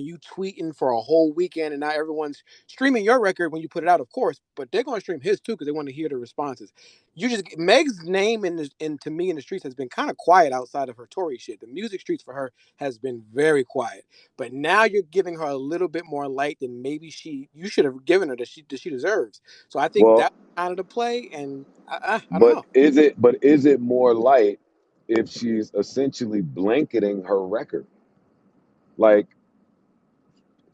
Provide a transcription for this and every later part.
you tweeting for a whole weekend, and now everyone's streaming your record when you put it out, of course, but they're going to stream his too because they want to hear the responses. You just Meg's name to me in the streets has been kind of quiet outside of her Tory shit. The music streets for her has been very quiet, but now you're giving her a little bit more light than maybe you should have given her that she deserves. So I think Well, that's kind of the play, and I don't but know. is it more light if she's essentially blanketing her record? Like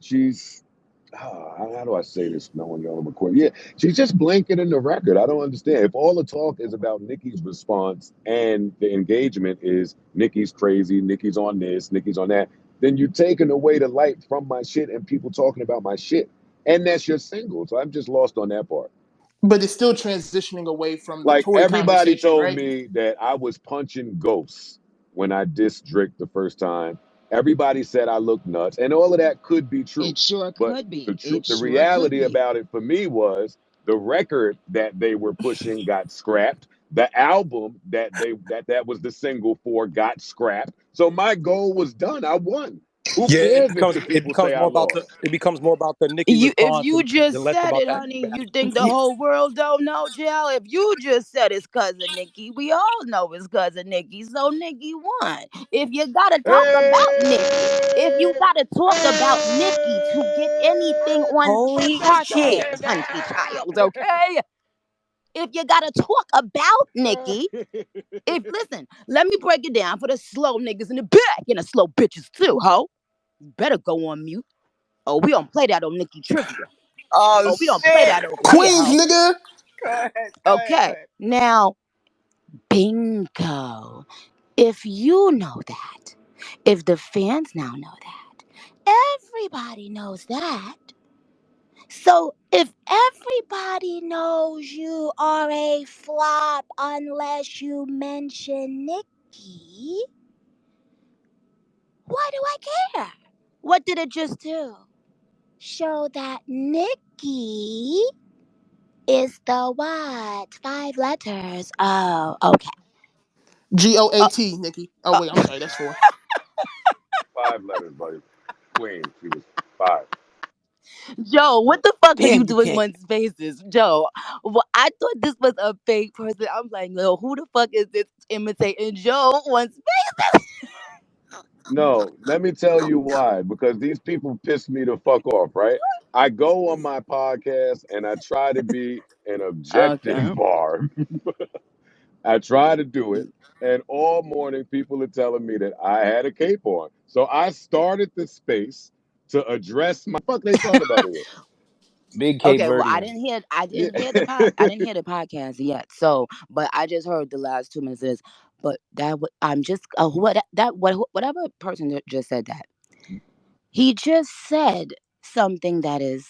she's how do I say this knowing y'all on recording? Yeah, she's just blanketing the record. I don't understand. If all the talk is about Nicki's response and the engagement is Nicki's crazy, Nicki's on this, Nicki's on that, then you're taking away the light from my shit and people talking about my shit. And that's your single. So I'm just lost on that part. But it's still transitioning away from the Like Tory everybody conversation, told right? me that I was punching ghosts when I dissed Drake the first time. Everybody said I looked nuts, and all of that could be true. It sure But could be. the truth, It the sure could reality be. about it for me was the record that they were pushing got scrapped. The album that was the single for got scrapped. So my goal was done. I won. Who Yeah, it cares if becomes the it people becomes say I more about the lost? it becomes more about the Nicki If response you than just less said about it, that. honey, you think the whole world don't know, Jill? If you just said it's cousin Nikki, we all know it's cousin Nikki. So Nikki won. If you gotta talk about Nikki, if you Hey! gotta talk about Nikki to get anything on the Holy charts, shit. okay, hunty child, okay? If you gotta talk about Nikki, if listen, let me break it down for the slow niggas in the back and the slow bitches too, ho. You better go on mute. Oh, we don't play that on Nikki Trivia. Oh Oh, we don't play shit. that over here, Queens, ho. nigga. Go ahead. Go ahead. Go Okay, ahead. now, bingo. If you know that, if the fans now know that, everybody knows that. So if everybody knows you are a flop unless you mention Nikki, why do I care? What did it just do? Show that Nikki is the what? 5 letters. Oh, okay. Uh, GOAT, Nikki. Oh uh, wait, I'm sorry. That's four. 5 letters, buddy. Queen. She was 5. Joe, what the fuck are you Damn, you doing can't. on Spaces? Joe, well, I thought this was a fake person. I'm like, no, who the fuck is this imitating Joe on Spaces? No, let me tell you why. Because these people piss me the fuck off, right? I go on my podcast and I try to be an objective Okay. bar. I try to do it. And all morning, people are telling me that I had a cape on. So I started the space to address my fuck they talking about it. Big Cape Okay, well, I Verdean. didn't hear I Yeah. didn't hear the pod I didn't hear the podcast yet. So, but I just heard the last 2 minutes of this. But I'm just whatever person that just said that. He just said something that is,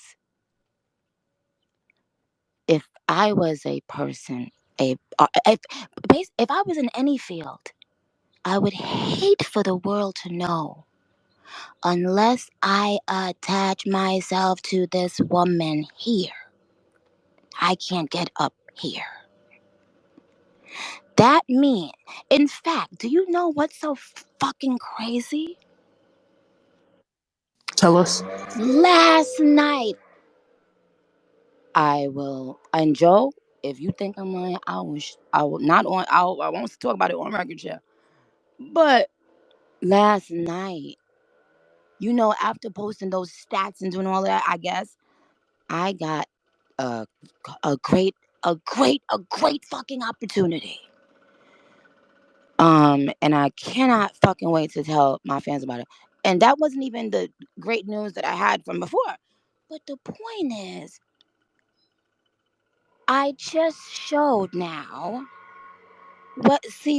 if I was a person, if I was in any field, I would hate for the world to know unless I attach myself to this woman here. I can't get up here. That means, in fact, do you know what's so fucking crazy? Tell us. Last night, and Joe, if you think I'm lying, I will not on, I won't talk about it on record, share. But last night, after posting those stats and doing all that, I guess I got a a great a great fucking opportunity. And I cannot fucking wait to tell my fans about it. And that wasn't even the great news that I had from before. But the point is, I just showed now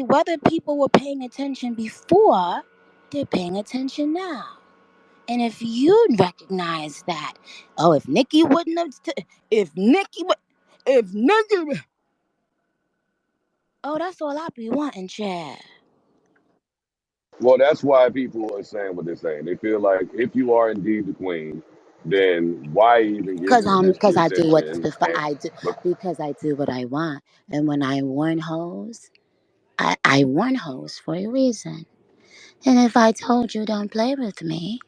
whether people were paying attention before, they're paying attention now. And if you recognize that, oh, if Nikki wouldn't have, if Nikki, oh, that's all I be wanting, Chad. Well, that's why people are saying what they're saying. They feel like if you are indeed the queen, then why even give her this Cause I do position? And I do but because I do what I want, and when I warn hoes, I warn hoes for a reason. And if I told you don't play with me,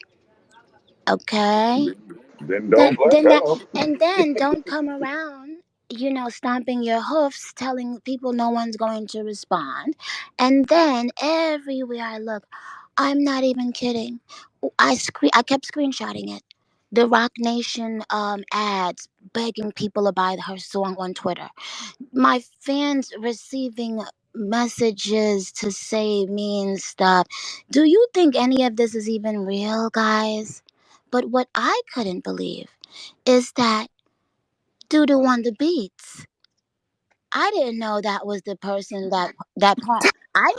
Okay. Then Then don't blame then that them. and then don't come around, stomping your hoofs, telling people no one's going to respond. And then everywhere I look, I'm not even kidding. I kept screenshotting it. The Rock Nation ads begging people to buy her song on Twitter. My fans receiving messages to say mean stuff. Do you think any of this is even real, guys? But what I couldn't believe is that Doodoo on the beats. I didn't know that was the person that part. I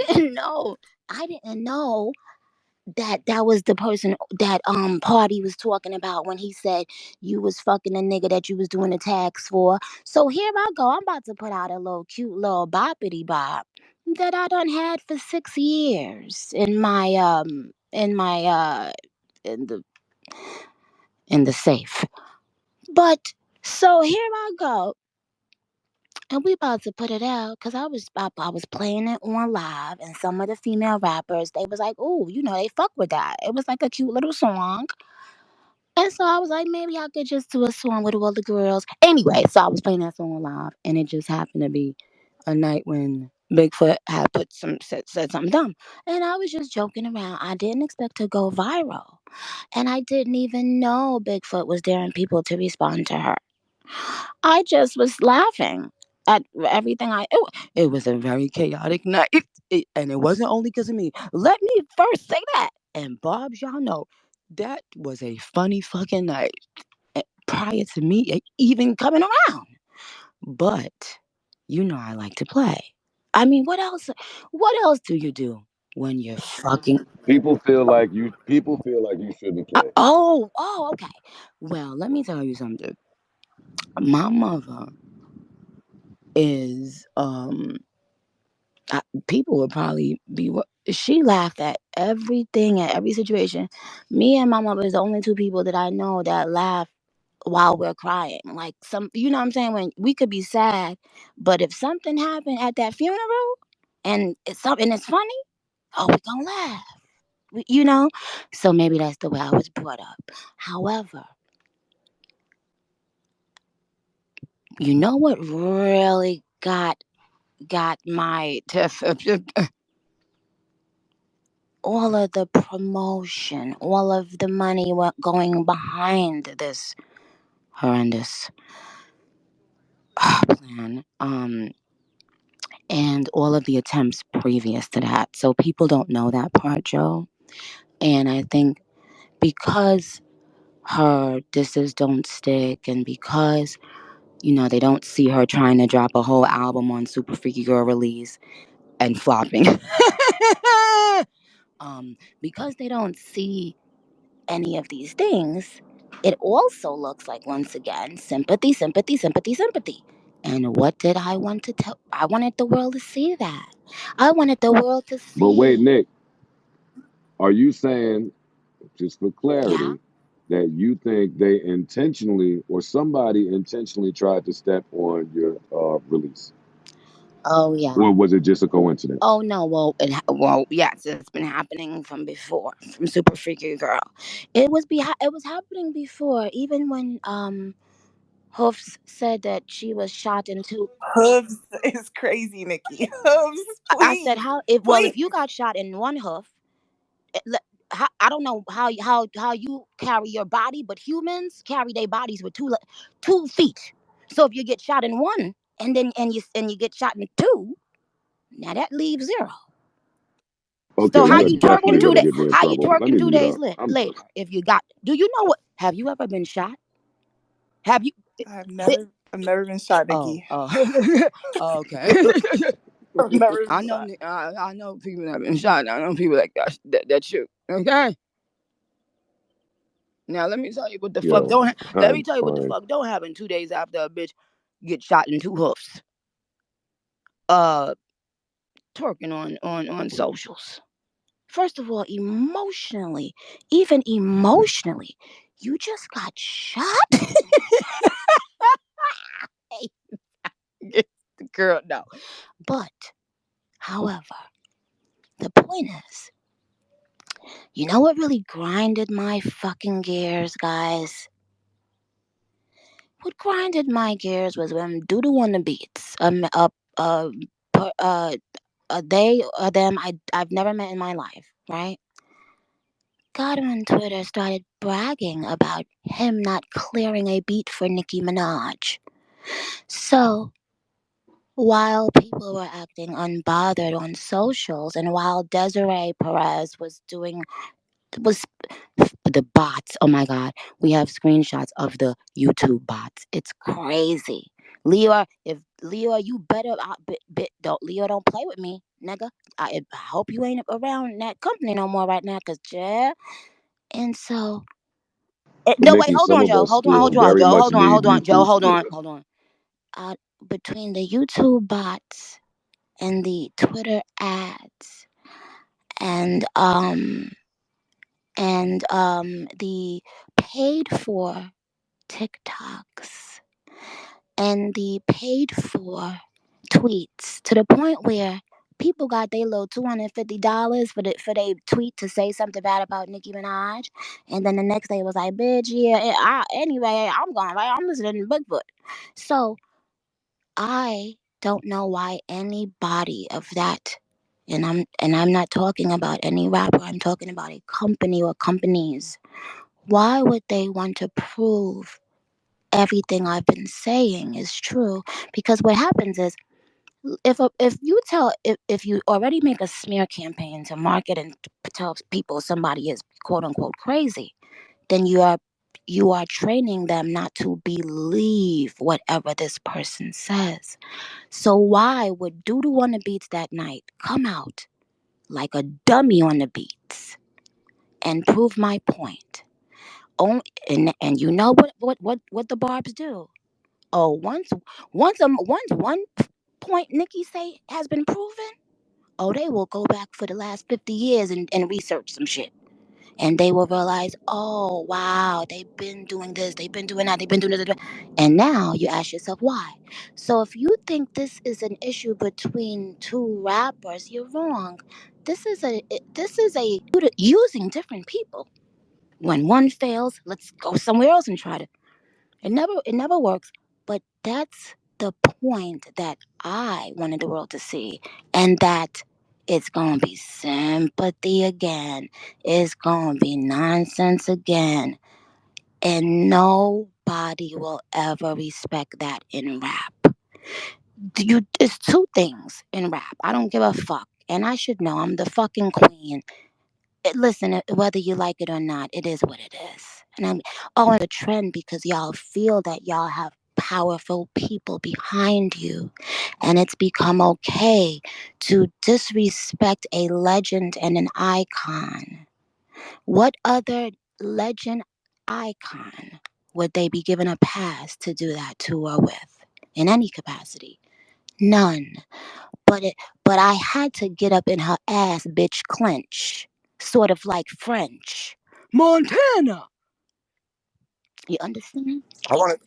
didn't know. I didn't know that was the person that Party was talking about when he said you was fucking a nigga that you was doing the tags for. So here I go. I'm about to put out a little cute little boppity bop that I done had for 6 years in the in the safe. But so here I go. And we about to put it out because I was playing it on live, and some of the female rappers they was like, "Oh, they fuck with that." It was like a cute little song, and so I was like, maybe I could just do a song with all the girls. Anyway, so I was playing that song live, and it just happened to be a night when Bigfoot had said something dumb, and I was just joking around. I didn't expect to go viral, and I didn't even know Bigfoot was daring people to respond to her. I just was laughing at everything. It was a very chaotic night, and it wasn't only because of me. Let me first say that. And Bob's, y'all know that was a funny fucking night prior to me even coming around. But I like to play. I mean, what else? What else do you do when you're fucking? People feel like you shouldn't play. Okay. Well, let me tell you something. My mother is people would probably be. She laughed at everything, at every situation. Me and my mother is the only two people that I know that laugh while we're crying. Like what I'm saying? When we could be sad, but if something happened at that funeral and it's funny, oh, we gonna laugh. You know, so maybe that's the way I was brought up. However, you know what really got my all of the promotion, all of the money going behind this horrendous plan, and all of the attempts previous to that. So people don't know that part, Joe. And I think because her disses don't stick, and because they don't see her trying to drop a whole album on Super Freaky Girl release and flopping, because they don't see any of these things, it also looks like, once again, sympathy, sympathy, sympathy, sympathy. And what did I want to tell? I wanted the world to see that. I wanted the world to But wait, see. Nick, are you saying, just for Yeah. clarity, that you think they intentionally or somebody intentionally tried to step on your release? Oh, yeah. Or was it just a coincidence? Oh no. Well, yes, it's been happening from before, from Super Freaky Girl. It was happening before, even when Hoofs said that she was shot in two. Hooves is crazy, Nicki. Hooves, I said, please, if please. you got shot in one hoof, I don't know how you carry your body, but humans carry their bodies with 2 feet. So if you get shot in one, and you get shot in two, now that leaves zero. So Okay, how you're you twerking definitely gonna get me in how you trouble. Let twerking me two mute days up. I'm sorry. later? If you got, do you know what? Have you ever been shot? Have you? I've never been shot, Oh, Nicki. oh, okay. I've never been I know, shot. I know people that have been shot. I know people that shoot. Okay. Now let me tell you what the fuck Yo, don't. Let me I'm tell you what the crying. fuck don't happen 2 days after a bitch get shot in two hoofs. Uh, twerking on socials. First of all, emotionally, even emotionally, you just got shot. Hey, girl, no. But, however, the point is, You know what really grinded my fucking gears, guys? What grinded my gears was when Doodoo on the beats. Per, they them I've never met in my life, right? Got on Twitter, started bragging about him not clearing a beat for Nicki Minaj. So while people were acting unbothered on socials, and while Desiree Perez was the bots. Oh my God, we have screenshots of the YouTube bots. It's crazy. Leo, if Leo, you better don't Leo, don't play with me, nigga. I hope you ain't around that company no more right now, cause yeah. And so, But no, wait, Nikki, hold some on, of Joe, us hold on, still hold on, very Joe, much hold on, need hold on, Joe, YouTube hold on, still. hold on. Between the YouTube bots and the Twitter ads and the paid for TikToks and the paid for tweets, to the point where people got their little $250 for they tweet to say something bad about Nicki Minaj, and then the next day it was like, bitch, yeah, anyway, I'm going right, I'm listening to Bigfoot. So I don't know why anybody of that, and I'm not talking about any rapper, I'm talking about a company or companies. Why would they want to prove everything I've been saying is true? Because what happens is, if you already make a smear campaign to market and tell people somebody is quote unquote crazy, then you are training them not to believe whatever this person says. So why would Doodoo on the beats that night come out like a dummy on the beats and prove my point? Oh, and you know what the barbs do? Oh, once one point Nikki say has been proven, oh, they will go back for the last 50 years and research some shit. And they will realize, oh, wow, they've been doing this, they've been doing that, they've been doing this. And now you ask yourself why. So if you think this is an issue between two rappers, you're wrong. This is a using different people. When one fails, let's go somewhere else and try to. It never works. But that's the point that I wanted the world to see, and that it's gonna be sympathy again. It's gonna be nonsense again, and nobody will ever respect that in rap. It's two things in rap. I don't give a fuck, and I should know. I'm the fucking queen. Listen, whether you like it or not, it is what it is. And and it's a trend because y'all feel that y'all have powerful people behind you, and it's become okay to disrespect a legend and an icon. What other legend icon would they be given a pass to do that to or with in any capacity? None. But it but I had to get up in her ass bitch clench, sort of like French. Montana. You understand? I wanted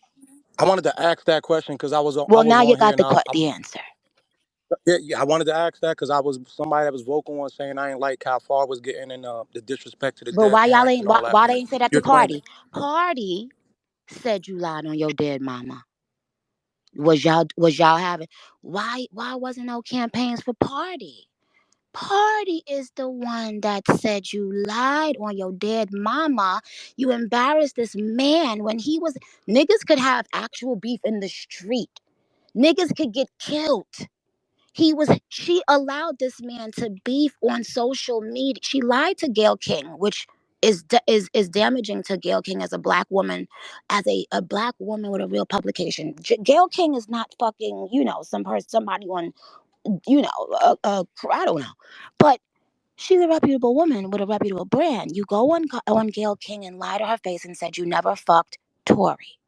I wanted to ask that question because I Well, was now you on here got and the answer. yeah, I wanted to ask that because I was somebody that was vocal on saying I ain't like how far was getting in the disrespect to the But dead why y'all parents ain't and all that. why they ain't say that You to explained Cardi? Cardi said you lied on your dead mama. Was y'all having why wasn't no campaigns for Party? Party is the one that said you lied on your dead mama. You embarrassed this man when he was niggas could have actual beef in the street. Niggas could get killed. She allowed this man to beef on social media. She lied to Gayle King, which is damaging to Gayle King as a black woman, as a black woman with a real publication. Gayle King is not fucking, somebody on, I don't know. But she's a reputable woman with a reputable brand. You go on Gayle King and lie to her face and said you never fucked Tory.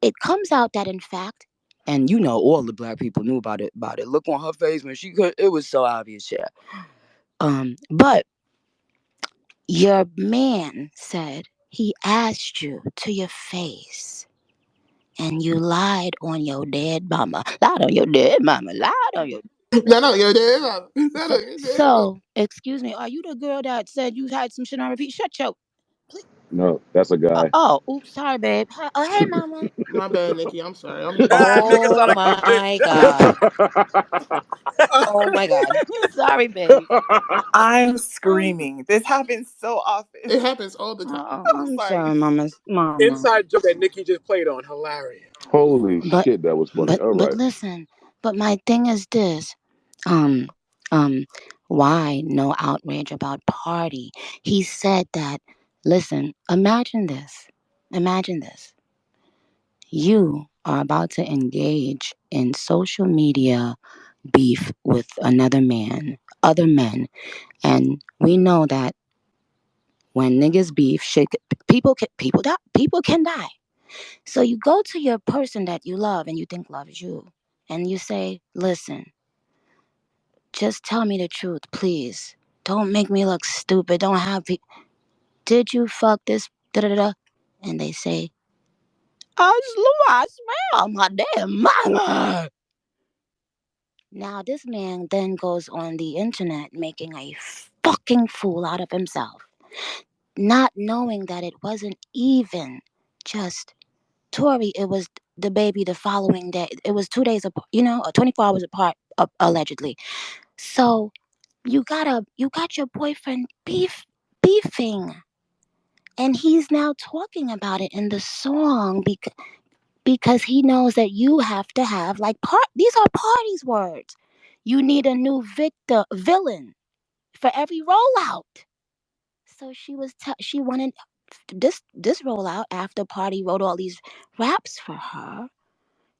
It comes out that in fact, and all the black people knew about it. Look on her face when she could. It was so obvious, yeah. But your man said he asked you to your face, and you lied on your dead mama. Lied on your dead mama. Lied on your. No, no. Excuse me, are you the girl that said you had some shit on repeat? Shut your. Please. No, that's a guy. Oh, oops, sorry, babe. Oh, hey, mama. My bad, Nikki. I'm sorry. I'm Nigga Oh sound like a bitch. my god. Oh my god. Sorry, babe. I'm Um, screaming. This happens so often. It happens all the time. I'm I'm sorry. sorry, mama. Inside joke that Nicki just played on. Hilarious. Holy But shit, that was funny. All but right. listen. But my thing is this. Um um why no outrage about party? He said that. Listen. Imagine this. Imagine this. You are about to engage in social media beef with another man, other men, and we know that when niggas beef, shit, people can die. So you go to your person that you love and you think loves you, and you say, "Listen, just tell me the truth, please. Don't make me look stupid. Don't have did you fuck this da da da?" And they say, I swear on my damn mama." Now this man then goes on the internet making a fucking fool out of himself, not knowing that it wasn't even just Tori, it was the baby the following day. It was 2 days apart, 24 hours apart, allegedly. So you got your boyfriend beefing, and he's now talking about it in the song because he knows that you have to have like These are party's words. You need a new villain for every rollout. So she wanted this rollout after Party wrote all these raps for her.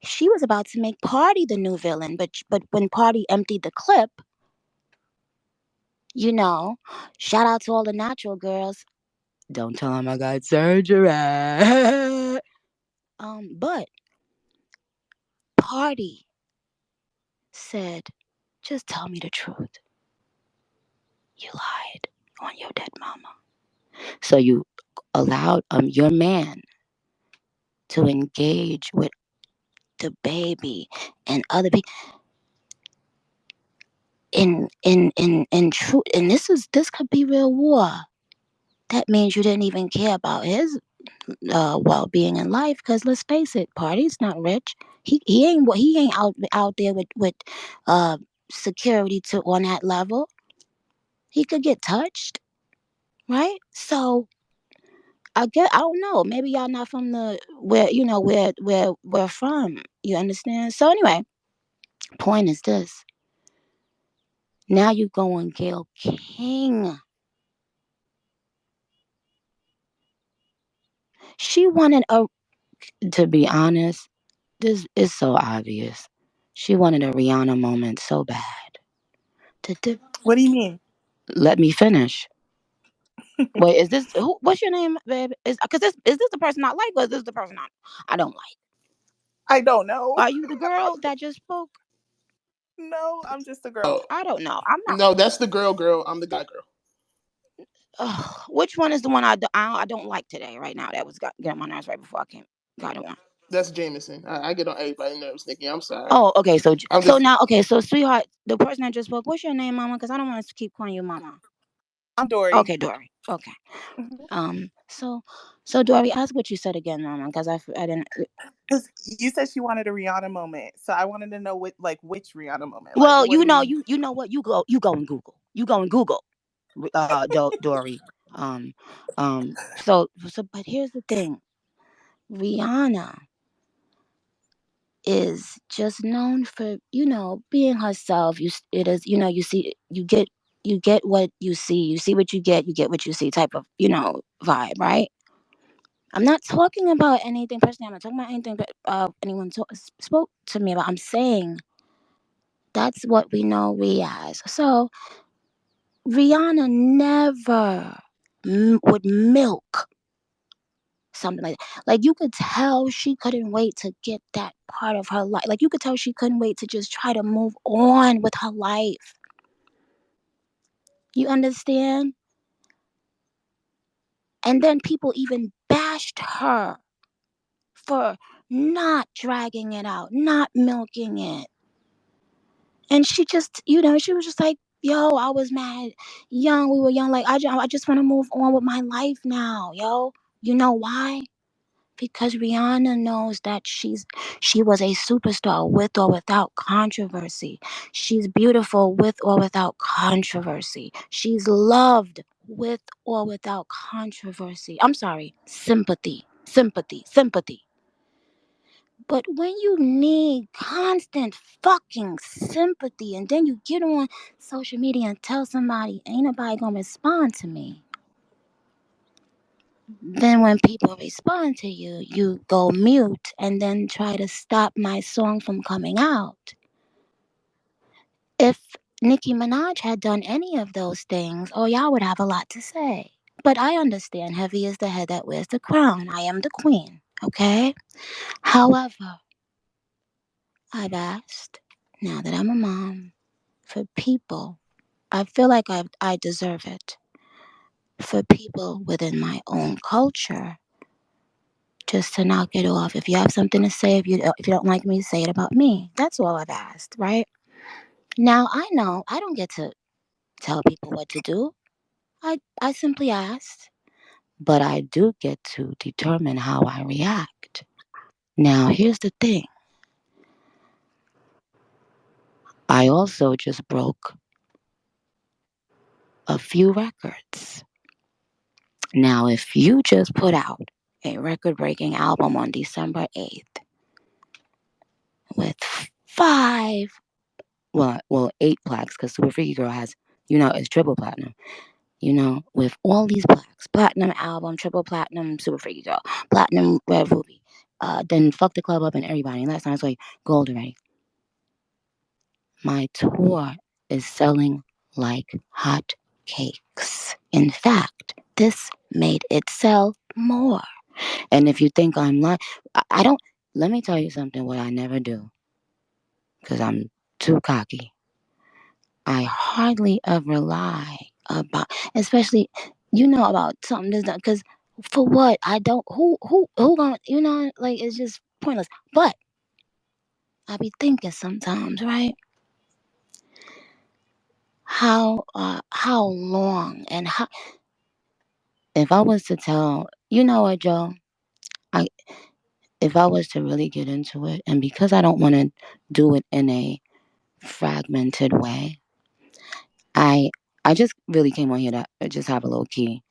She was about to make Party the new villain, but when Party emptied the clip, you know, shout out to all the natural girls. Don't tell him I got surgery. But Party said, just tell me the truth. You lied on your dead mama. So you allowed your man to engage with the baby and other people in truth, and this could be real war. That means you didn't even care about his well-being in life, because let's face it, Party's not rich. He ain't out there with uh security to on that level. He could get touched, right? So I don't know, maybe y'all not from the where where we're from, you understand? So anyway, point is this. Now you go on Gail King. She wanted a To be honest, this is so obvious. She wanted a Rihanna moment so bad. What do you mean? Mm. Let me finish. Wait, is this who? What's your name, babe? Is this the person I like, or is this the person I don't like? I don't know. Are you the girl that just spoke? No, I'm just a girl. Oh I don't know. I'm not. no, that's the girl. Girl, I'm the guy. Girl. Which one is the one I don't like today, right now? That was getting my nerves right before I came. Got it one. That's Jameson. I get on everybody's nerves, Nikki. I'm sorry. Oh, okay. So I'm so just now, okay. So sweetheart, the person that just spoke. What's your name, Mama? Because I don't want to keep calling you Mama. I'm Dory. Okay, Dory. Okay. Mhm. So, Dory, ask what you said again, Mama, because I didn't. 'Cause you said she wanted a Rihanna moment, so I wanted to know which Rihanna moment. Like, Well, what do you? you know what, you go and Google. You go and Google, Dory. Um, but here's the thing, Rihanna is just known for being herself. It is you see you get what you see what you get what you see type of vibe, right? I'm not talking about anything personally. I'm not talking about anything but anyone spoke to me about. I'm saying that's what we know we as. So Rihanna never would milk something like that. Like you could tell she couldn't wait to get that part of her life. Like you could tell she couldn't wait to just try to move on with her life. You understand? And then people even bashed her for not dragging it out, not milking it. And she just, she was just like, yo, I was mad young. We were young. Like, I just want to move on with my life now, yo. You know why? Because Rihanna knows that she was a superstar with or without controversy. She's beautiful with or without controversy. She's loved with or without controversy. I'm sorry, sympathy, sympathy, sympathy. But when you need constant fucking sympathy and then you get on social media and tell somebody ain't nobody gonna respond to me, then when people respond to you, you go mute and then try to stop my song from coming out. If Nicki Minaj had done any of those things, oh, y'all would have a lot to say. But I understand heavy is the head that wears the crown. I am the queen, okay? However, I've asked, now that I'm a mom, for people, I feel like I deserve it, for people within my own culture just to knock it off. If you have something to say, if you don't like me, say it about me. That's all I've asked, right? Now I know I don't get to tell people what to do. I simply asked, but I do get to determine how I react. Now here's the thing. I also just broke a few records. Now if you just put out a record-breaking album on December 8th with five, well, eight plaques, because Super Freaky Girl has, it's triple platinum. With all these plaques, platinum album, triple platinum, Super Freaky Girl, platinum Red Ruby, then Fuck the Club Up and everybody. And last time I saw you, gold already. My tour is selling like hot cakes. In fact, this made it sell more. And if you think I'm lying, I don't. Let me tell you something. What I never do, because I'm too cocky. I hardly ever lie about, especially, about something that's not, because for what? I don't, who gonna, like, it's just pointless. But I be thinking sometimes, right? How long and how, if I was to tell, you know what, Joe? I, if I was to really get into it, and because I don't want to do it in a fragmented way, I, I just really came on here to just have a little key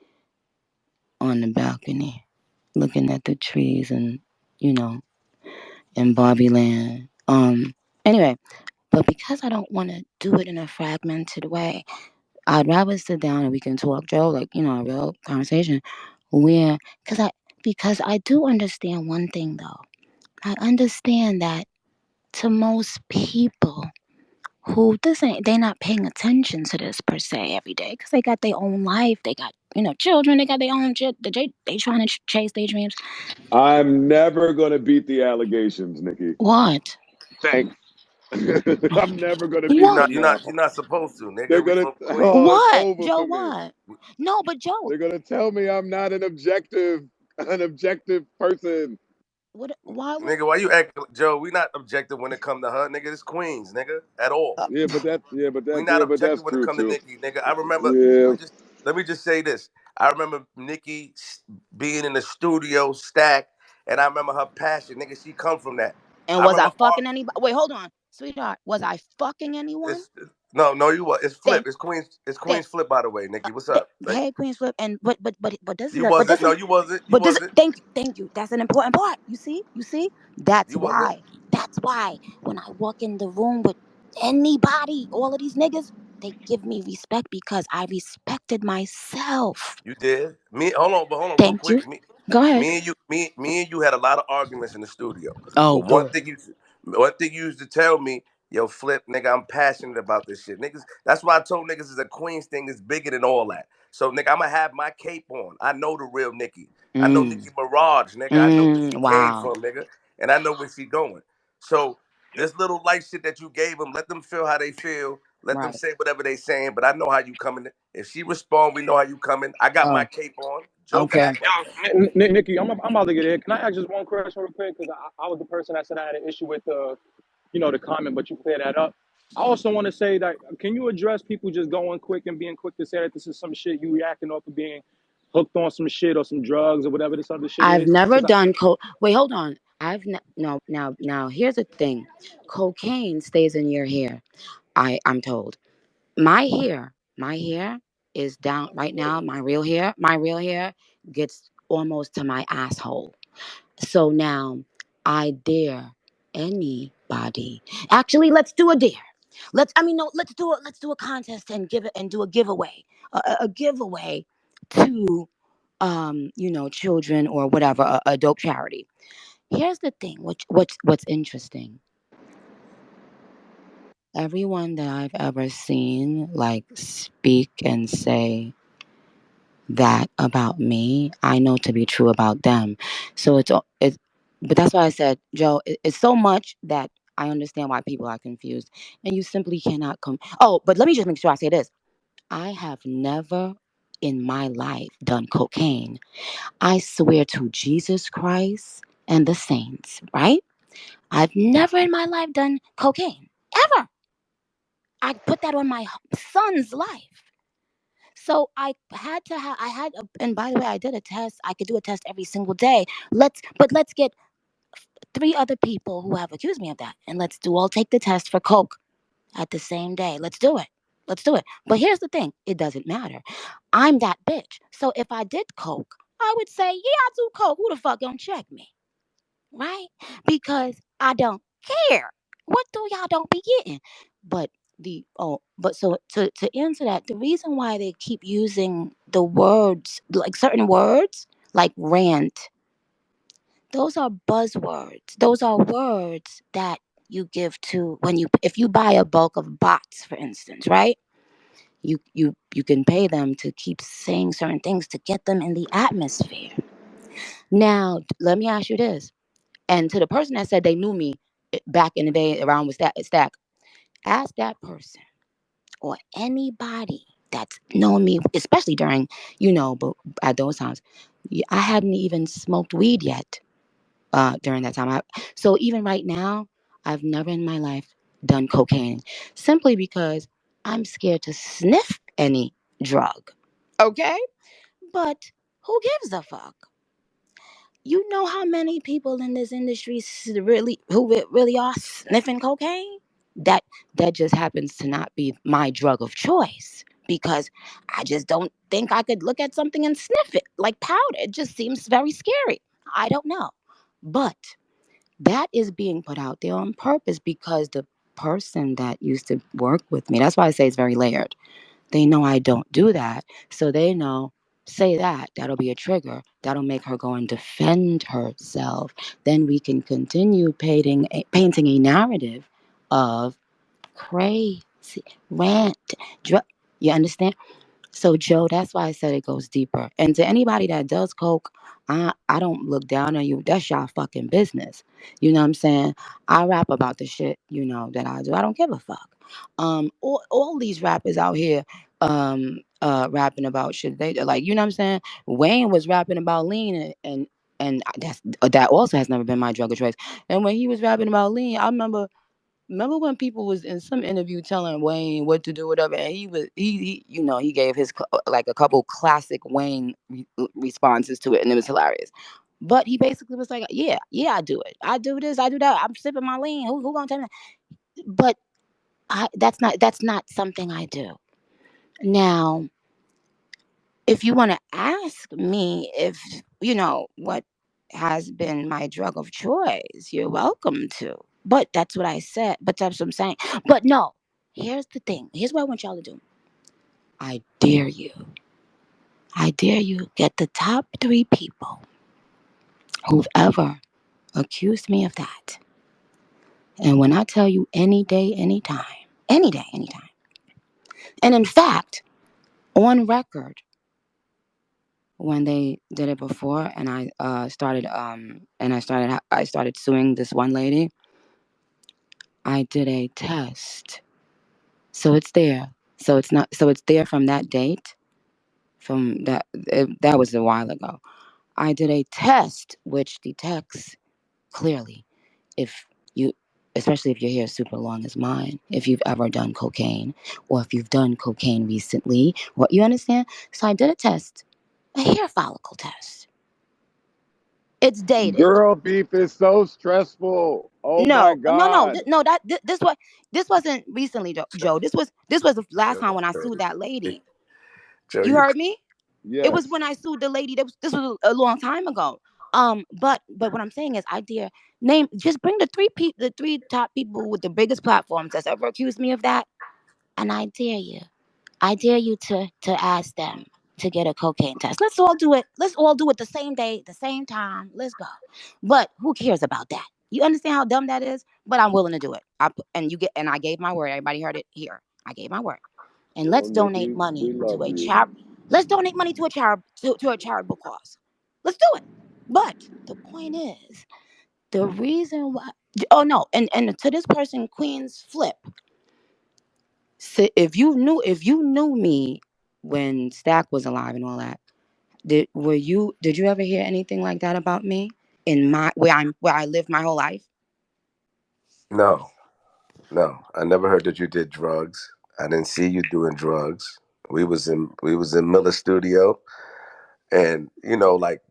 on the balcony, looking at the trees and you know in Barbie Land. Anyway, but because I don't want to do it in a fragmented way, I'd rather sit down and we can talk, Joe, like a real conversation, where because I do understand one thing though. I understand that to most people who this ain't they not paying attention to this per se every day because they got their own life, they got children, they got their own shit, they trying to chase their dreams. I'm never gonna beat the allegations, Nikki. What? Thank. I'm never gonna beat You're What? not. them You're now. not. You're not supposed to, They're nigga. We gonna. from Oh, Queens. it's What? over Joe, for me. what? No, but Joe, They're gonna tell me I'm not an objective person. what? Why would? Nigga, why you act, Joe? We not objective when it come to her, nigga. It's Queens, nigga, at all. Uh, We not Yeah, but that's objective when it true come to too. Nicki, nigga. I remember. Yeah, Let me just say this. I remember Nicki being in the studio, stack, and I remember her passion, nigga. She come from that. and I was remember I all. fucking anybody? Wait, hold on, sweetheart. Was I fucking anyone? No, no, you what? It's Flip. Thank, It's Queens. It's thank. Queens Flip, by the way, Nicki. What's up? Like, Hey, Queen Flip, and but this is you a but wasn't. this No, is you wasn't. You but this wasn't. thank you. That's an important part. You see. That's You wasn't. why. That's why when I walk in the room with anybody, all of these niggas, they give me respect because I respected myself. You did. Me. Hold on, real Thank you. quick. Go ahead. Me and you had a lot of arguments in the studio. Oh, But good. one thing you used to tell me, yo, Flip, nigga, I'm passionate about this shit, niggas. That's why I told niggas it's a Queens thing is bigger than all that. So, nigga, I'ma have my cape on. I know the real Nicki. I know Mm, Nicki Mirage, nigga. I know where she came wow. from, nigga, and I know where she going. So, this little light shit that you gave them, let them feel how they feel. Let them Right. say whatever they saying, but I know how you coming. If she respond, we know how you coming. I got my Oh, cape on. Joe can okay. act like this. Nikki, I'm about to get in. Can I ask just one question real quick? Because I was the person that said I had an issue with the comment, but you cleared that up. I also want to say that can you address people just going quick and being quick to say that this is some shit you reacting off of being hooked on some shit or some drugs or whatever this other shit I've is? never Because done Wait, hold on. No. Now here's the thing. Cocaine stays in your hair. I'm told. My hair is down right now. My real hair gets almost to my asshole. So now I dare anybody. Actually, let's do a dare. No, let's do a contest and give it and do a giveaway. A giveaway to children or whatever, a dope charity. Here's the thing, what's interesting. Everyone that I've ever seen like speak and say that about me, I know to be true about them. So but that's why I said, Joe, it's so much that I understand why people are confused, and you simply cannot come. Oh, but let me just make sure I say this: I have never in my life done cocaine. I swear to Jesus Christ and the saints, right? I've never in my life done cocaine ever. I put that on my son's life. So and by the way, I did a test. I could do a test every single day. Let's get three other people who have accused me of that, and let's do all take the test for coke at the same day. Let's do it. Let's do it. But here's the thing: it doesn't matter. I'm that bitch. So if I did coke, I would say, yeah, I do coke. Who the fuck gonna check me, right? Because I don't care. What do y'all don't be getting? But so to answer that, the reason why they keep using the words like certain words like rant, those are buzzwords. Those are words that you give to when you if you buy a bulk of bots, for instance, right? You can pay them to keep saying certain things to get them in the atmosphere. Now, let me ask you this. And to the person that said they knew me back in the day around with Stack, ask that person or anybody that's known me, especially during, but at those times, I hadn't even smoked weed yet during that time. So even right now, I've never in my life done cocaine simply because I'm scared to sniff any drug. Okay? But who gives a fuck? You know how many people in this industry really are sniffing cocaine? That that just happens to not be my drug of choice because I just don't think I could look at something and sniff it like powder. It just seems very scary. I don't know. But that is being put out there on purpose because the person that used to work with me, that's why I say it's very layered. They know I don't do that. So they know, say that, that'll be a trigger. That'll make her go and defend herself. Then we can continue painting a narrative of crazy, rant, drug. You understand? So, Joe, that's why I said it goes deeper. And to anybody that does coke, I don't look down on you. That's y'all fucking business. You know what I'm saying? I rap about the shit, that I do. I don't give a fuck. All these rappers out here rapping about shit. They like, you know what I'm saying? Wayne was rapping about lean and that also has never been my drug of choice. And when he was rapping about lean, I remember when people was in some interview telling Wayne what to do, whatever, and he gave his like a couple classic Wayne responses to it, and it was hilarious. But he basically was like, "Yeah, I do it. I do this. I do that. I'm sipping my lean. Who gonna tell me?" But that's not something I do. Now, if you want to ask me if what has been my drug of choice, you're welcome to. But that's what I said. But that's what I'm saying. But no, here's the thing. Here's what I want y'all to do. I dare you. I dare you get the top three people who've ever accused me of that. And when I tell you any day, anytime. And in fact, on record, when they did it before, and I started suing this one lady. I did a test, so it's there. So it's not. So it's there from that date. That was a while ago. I did a test which detects clearly if you especially if your hair is super long as mine, if you've ever done cocaine or if you've done cocaine recently, what you understand? So I did a test, a hair follicle test. It's dated. Girl beef is so stressful. Oh my No, no, no, God. no. This wasn't recently, Joe. This was the last Yo, time when that's I sued crazy. that lady. Joe, You you heard me? It was Yes. when I sued the lady. This was a long time ago. But what I'm saying is, I dare name just bring the three top people with the biggest platforms that's ever accused me of that, and I dare you. I dare you to ask them to get a cocaine test. Let's all do it. Let's all do it the same day, the same time. Let's go. But who cares about that? You understand how dumb that is? But I'm willing to do it. And I gave my word. Everybody heard it here. I gave my word. And Well, let's donate Nikki, we money to love a you. charity. Let's donate money to a to a charitable cause. Let's do it. But the point is, the reason why. Oh no, and to this person, Queen's Flip. So if you knew me when Stack was alive and all that, did you ever hear anything like that about me in my where I lived my whole life? no, no. I never heard that you did drugs. I didn't see you doing drugs. We was in Miller Studio, and like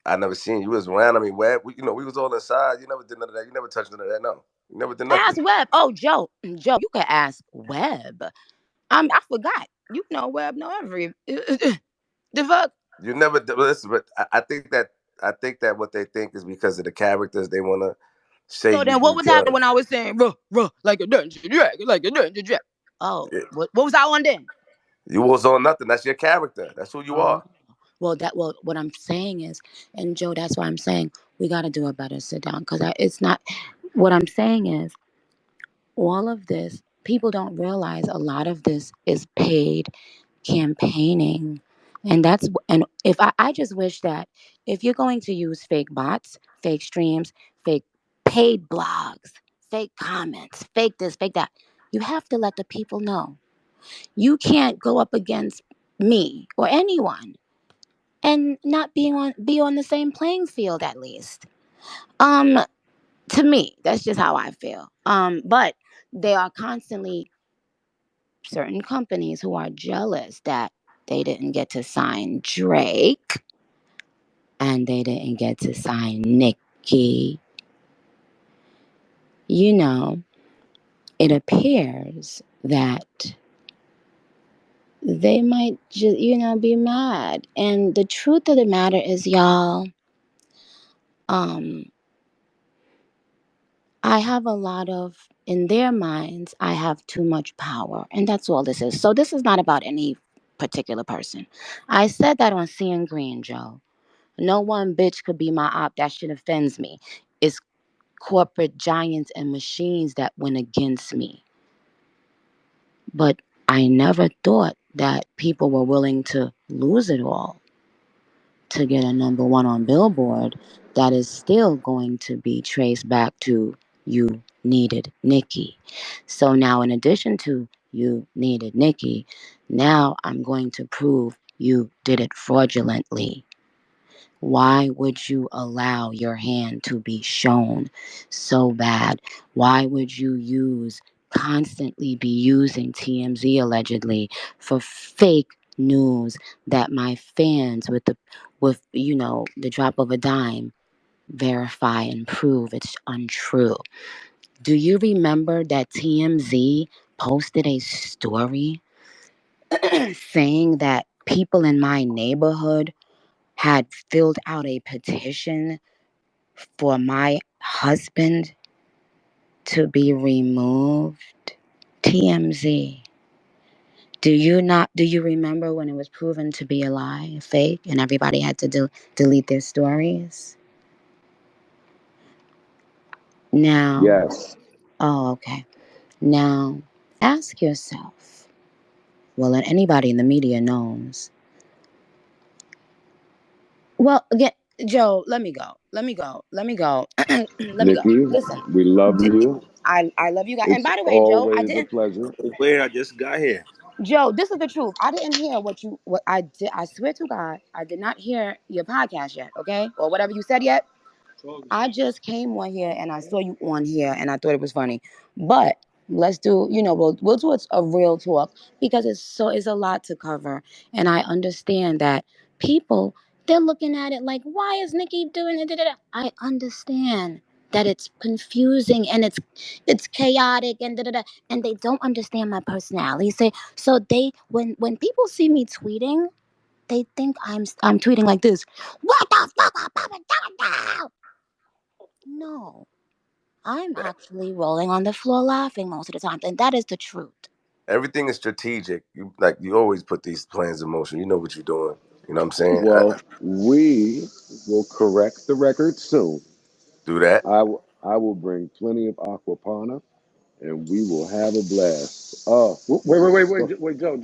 I never seen you. You was around. I mean, where we was all inside. You never did none of that. You never touched none of that. No, you never did Ask nothing. Webb. Oh, Joe, you could ask Webb. I forgot. You know Webb know every the fuck. You never listen, but I think that what they think is because of the characters they want to say So you then, what do was happening when drugs. I was saying like a dungeon dragon, like a dungeon dragon? Oh, Yeah. what was I on then? You was on nothing. That's your character. That's who you Oh, are. well, what I'm saying is, and Joe, that's why I'm saying we got to do a better sit down because it's not. What I'm saying is, all of this, people don't realize a lot of this is paid campaigning. And if I just wish that if you're going to use fake bots, fake streams, fake paid blogs, fake comments, fake this, fake that, you have to let the people know. You can't go up against me or anyone and not be on the same playing field at least. Um to me, that's just how I feel. But they are constantly certain companies who are jealous that they didn't get to sign Drake and they didn't get to sign Nicki. You know, it appears that they might just, be mad. And the truth of the matter is, y'all, um, I have a lot of, in their minds, I have too much power. And that's all this is. So this is not about any particular person. I said that on Seeing Green, Joe. No one bitch could be my op. That shit offends me. It's corporate giants and machines that went against me. But I never thought that people were willing to lose it all to get a number one on Billboard that is still going to be traced back to you needed Nicki. So now, in addition to you needed Nicki, now I'm going to prove you did it fraudulently. Why would you allow your hand to be shown so bad? Why would you constantly be using TMZ allegedly for fake news that my fans with the drop of a dime verify and prove it's untrue? Do you remember that TMZ posted a story saying that people in my neighborhood had filled out a petition for my husband to be removed? TMZ. Do you remember when it was proven to be a lie, fake, and everybody had to delete their stories? Now, Yes. oh, okay. Now, ask yourself, well, and anybody in the media knows. Well, again, Joe, let me go. Let me go. Let me go. Let me go. Nikki, Listen, we love you. I love you guys. And It's by the way, Joe, I always a didn't. pleasure. Wait, I just got here. Joe, this is the truth. I didn't hear what I did. I swear to God, I did not hear your podcast yet. Okay, or whatever you said yet. I just came on here and I saw you on here and I thought it was funny. But let's do, we'll do a real talk because it's a lot to cover. And I understand that people, they're looking at it like, why is Nicki doing it? I understand that it's confusing and it's chaotic and and they don't understand my personality. So they when people see me tweeting, they think I'm tweeting like this. What the fuck? No, I'm actually rolling on the floor laughing most of the time, and that is the truth. Everything is strategic. You always put these plans in motion. You know what you're doing. You know what I'm saying? Well, we will correct the record soon. Do that. I will bring plenty of aquapana, and we will have a blast. Wait, Joe.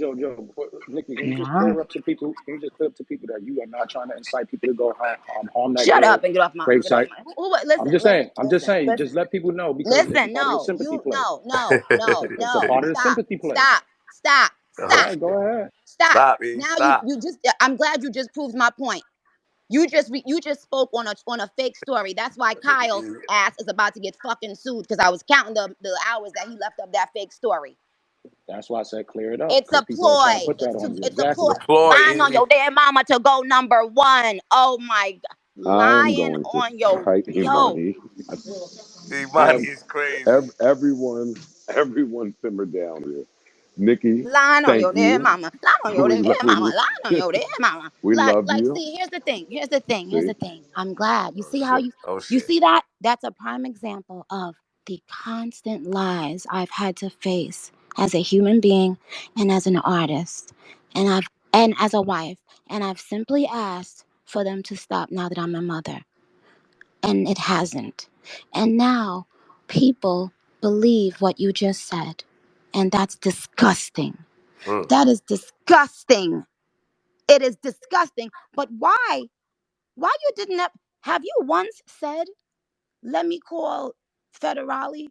Nikki, can you just Yeah. clear up to people? Can you just clear up to people that you are not trying to incite people to go harm that Shut girl up and get off my gravesite? listen, I'm just saying. listen. Just let people know because it's a Listen, part of the no, sympathy play. It's a no. part of the Stop, sympathy play. stop, stop, All stop, right, go ahead. stop. Stop, E. Now Stop. you just I'm glad you just proved my point. You just spoke on a fake story. That's why Kyle ass is about to get fucking sued because I was counting the hours that he left of that fake story. That's why I said clear it up It's because a people are trying to ploy. put that on you. It's a ploy. Exactly. Deploy, Lying on E. your damn mama to go number one. Oh my god. I am Lying going to on your fight yo. Imani. Imani is crazy. Everyone, everyone, simmer down here. Nikki, Lying on thank your damn you. mama. Lying on your We damn lo- we mama. Lying on your damn mama. we love Like, you. see, here's the thing. Here's the thing. Here's See, the thing. I'm glad. You Oh see how shit. Oh you shit. see that? That's a prime example of the constant lies I've had to face as a human being and as an artist. And as a wife. And I've simply asked for them to stop now that I'm a mother. And it hasn't. And now people believe what you just said. And that's disgusting. Mm. That is disgusting. It is disgusting. But why? Why you didn't have you once said, let me call Federali,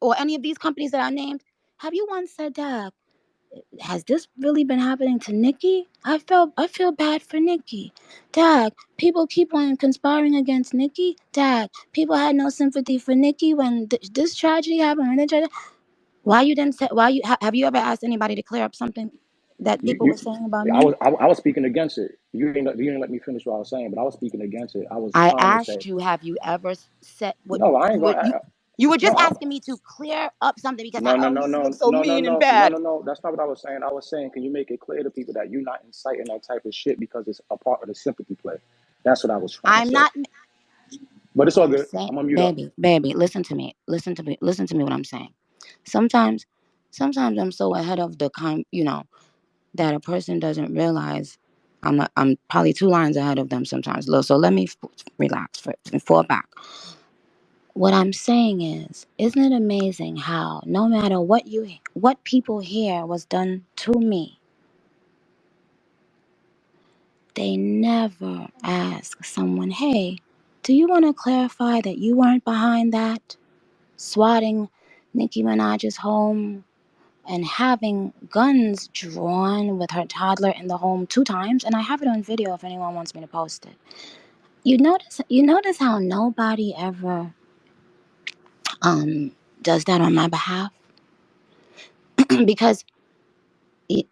or any of these companies that I named? Have you once said, Dad, has this really been happening to Nicki? I feel bad for Nicki. Dad, people keep on conspiring against Nicki. Dad, people had no sympathy for Nicki when this tragedy happened. Why you didn't say? Why you have you ever asked anybody to clear up something that You, people you, were saying about I me? was I was speaking against it. You didn't let me finish what I was saying, but I was speaking against it. I was I trying to say asked you, have you ever said what no. I you ain't were going. you were No, just asking me to clear up something because no, no, oh no, you look no, so no, no, mean and no, no, bad. no, no. That's not what I was saying. I was saying, can you make it clear to people that you're not inciting that type of shit because it's a part of the sympathy play? That's what I was trying to I'm say. not. But it's What all I'm good. saying, I'm gonna mute up. baby, listen to me. What I'm saying. Sometimes, sometimes I'm so ahead of the time, that a person doesn't realize I'm probably two lines ahead of them sometimes. So let me relax and fall back. What I'm saying is, isn't it amazing how no matter what people hear was done to me, they never ask someone, "Hey, do you want to clarify that you weren't behind that, swatting Nicki Minaj's home and having guns drawn with her toddler in the home 2 times?" And I have it on video if anyone wants me to post it. You notice how nobody ever does that on my behalf because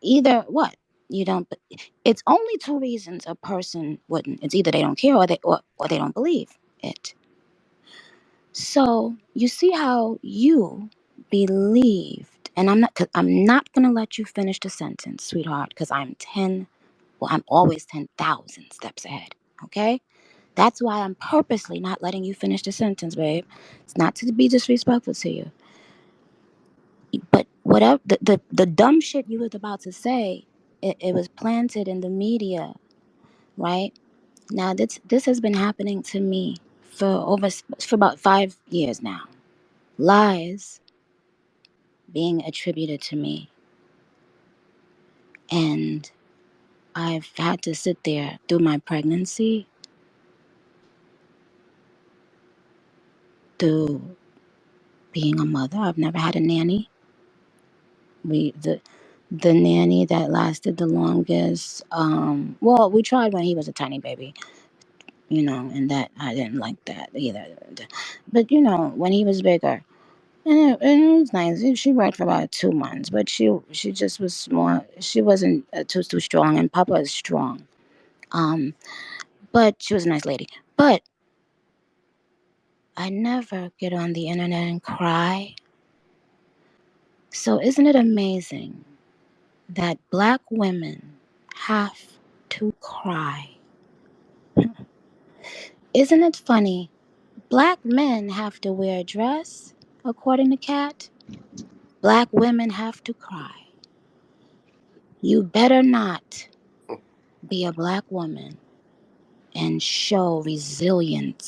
either what you don't. It's only two reasons a person wouldn't. It's either they don't care or they don't believe it. So you see how you believed, and I'm not gonna let you finish the sentence, sweetheart, because I'm always 10,000 steps ahead. Okay, that's why I'm purposely not letting you finish the sentence, babe. It's not to be disrespectful to you, but whatever the dumb shit you was about to say, it was planted in the media, right? Now this has been happening to me for about 5 years now. Lies being attributed to me, and I've had to sit there through my pregnancy, through being a mother. I've never had a nanny. The nanny that lasted the longest. Well, we tried when he was a tiny baby. And that I didn't like that either. But when he was bigger, and it was nice. She worked for about 2 months, but she just was more. She wasn't too strong, and Papa is strong. Um, but she was a nice lady. But I never get on the internet and cry. So isn't it amazing that black women have to cry? Isn't it funny? Black men have to wear a dress, according to Kat. Black women have to cry. You better not be a black woman and show resilience.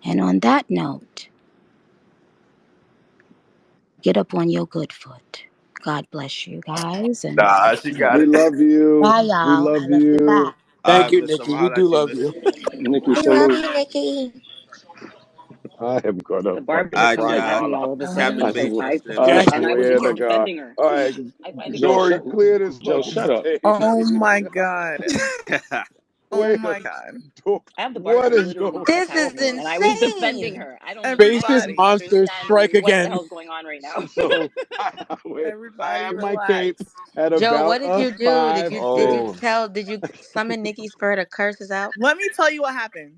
And on that note, get up on your good foot. God bless you guys. And Nah, she got We it. love you. bye, We y'all. I love love you you. back. All Thank right, you, Miss Nikki. We Savannah, do she love you. missed you. Nikki, We love salute. you, Nikki. I am gonna The All fucking Barbara right, thing cry got y'all. me out. all of a Captain I, sudden. Bates sw- I upstairs I with Yes. us. and I was swear in to here God. defending her. All right, I find it Joe, Dory, shut. clear this Joe, fucking shut up. stage. Oh my god. Oh Wait a my god. I have the what Barbie is literally going This is attached to me, on? and I was defending insane. her. I Spacious don't Everybody. monsters understand strike what the again. hell's going on right now. So wait, I Everybody have my cape relax. at Joe, about what did a you do? Did five. you summon Nikki for her to curse us out? Let me tell you what happened.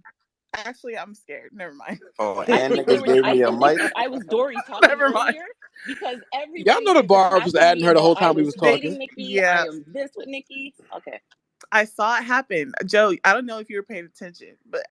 Actually, I'm scared. Never mind. Oh, I and think they niggas were. gave I me a think they mic. thought I was Dory talking Never mind. earlier because Y'all everybody know the is Barbs was attacking adding me her the about whole I time we was was They talking. dating Nikki. I yeah. am this with Nikki. Okay. I saw it happen. Joe, I don't know if you were paying attention, but